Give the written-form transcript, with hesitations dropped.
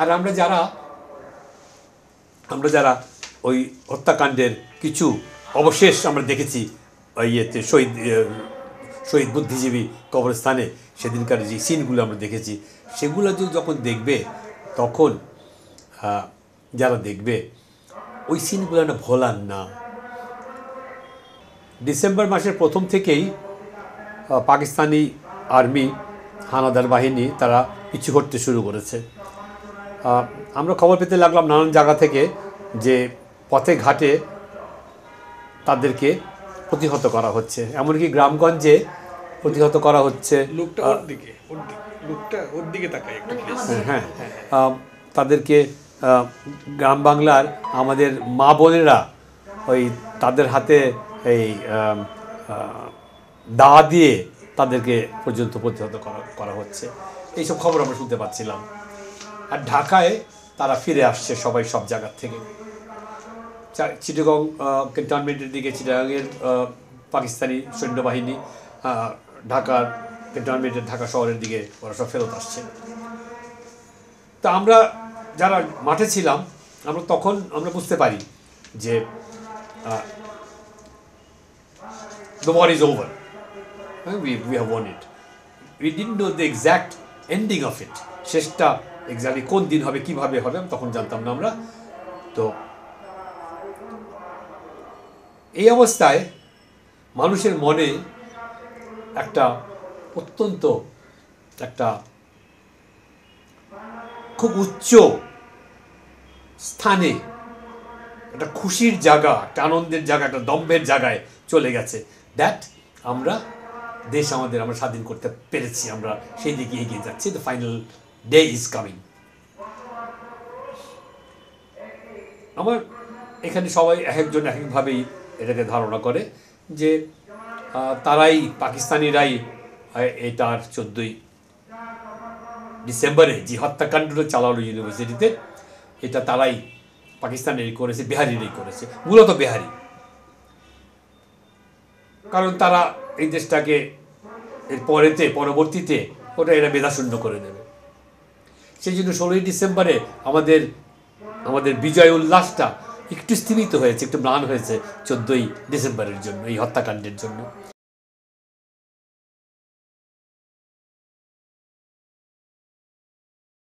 আর আমরা যারা ওই হত্যাকাণ্ডের কিছু অবশেষ আমরা দেখেছি ওই ইয়েতে শহীদ বুদ্ধিজীবী কবরস্থানে সেদিনকার যে সিনগুলো আমরা দেখেছি, সেগুলো যখন দেখবে তখন যারা দেখবে ওই সিনগুলো না ভোলার না। ডিসেম্বর মাসের প্রথম থেকেই পাকিস্তানি আর্মি, হানাদার বাহিনী তারা পিছু হটতে শুরু করেছে। আমরা খবর পেতে লাগলাম নানান জায়গা থেকে যে পথে ঘাটে তাদেরকে প্রতিহত করা হচ্ছে, এমনকি গ্রামগঞ্জে প্রতিহত করা হচ্ছে। হ্যাঁ, তাদেরকে গ্রাম বাংলার আমাদের মা বোনেরা ওই তাদের হাতে এই দা দিয়ে তাদেরকে পর্যন্ত প্রতিহত করা হচ্ছে, এইসব খবর আমরা শুনতে পাচ্ছিলাম। আর ঢাকায় তারা ফিরে আসছে সবাই সব জায়গার থেকে। চিটাগং ক্যান্টনমেন্টের দিকে চিটাগংয়ের পাকিস্তানি সৈন্যবাহিনী ঢাকার ক্যান্টনমেন্টের ঢাকা শহরের দিকে ওরা সব ফেরত আসছে। তা আমরা যারা মাঠে ছিলাম আমরা বুঝতে পারি যে the war is over, we have won it. We didn't know the exact ending of it. শেষটা এক্স্যাক্টলি কোন দিন হবে, কিভাবে হবে তখন জানতাম না আমরা। তো এই অবস্থায় মানুষের মনে একটা খুব উচ্চ স্থানে একটা খুশির জায়গা, একটা আনন্দের জায়গা, একটা দম্ভের জায়গায় চলে গেছে। দ্যাট আমরা স্বাধীন করতে পেরেছি, আমরা সেই দিকে এগিয়ে যাচ্ছি। The final day is coming. আমার এখানে সবাই এক একজন এক একভাবেই এটাকে ধারণা করে যে পাকিস্তানিরাই এটার 14ই ডিসেম্বরে যে হত্যাকাণ্ডটা চালালো ইউনিভার্সিটিতে, এটা তারাই পাকিস্তানেরই করেছে, বিহারিরাই করেছে, মূলত বিহারি। কারণ তারা এই দেশটাকে পরবর্তীতে ওটা এরা মেধাশূন্য করে দেবে। সেই জন্য 16ই ডিসেম্বরে আমাদের বিজয় উল্লাসটা একটু স্থিমিত হয়েছে, একটু ম্লান হয়েছে 14ই ডিসেম্বরের জন্য, এই হত্যাকাণ্ডের জন্য।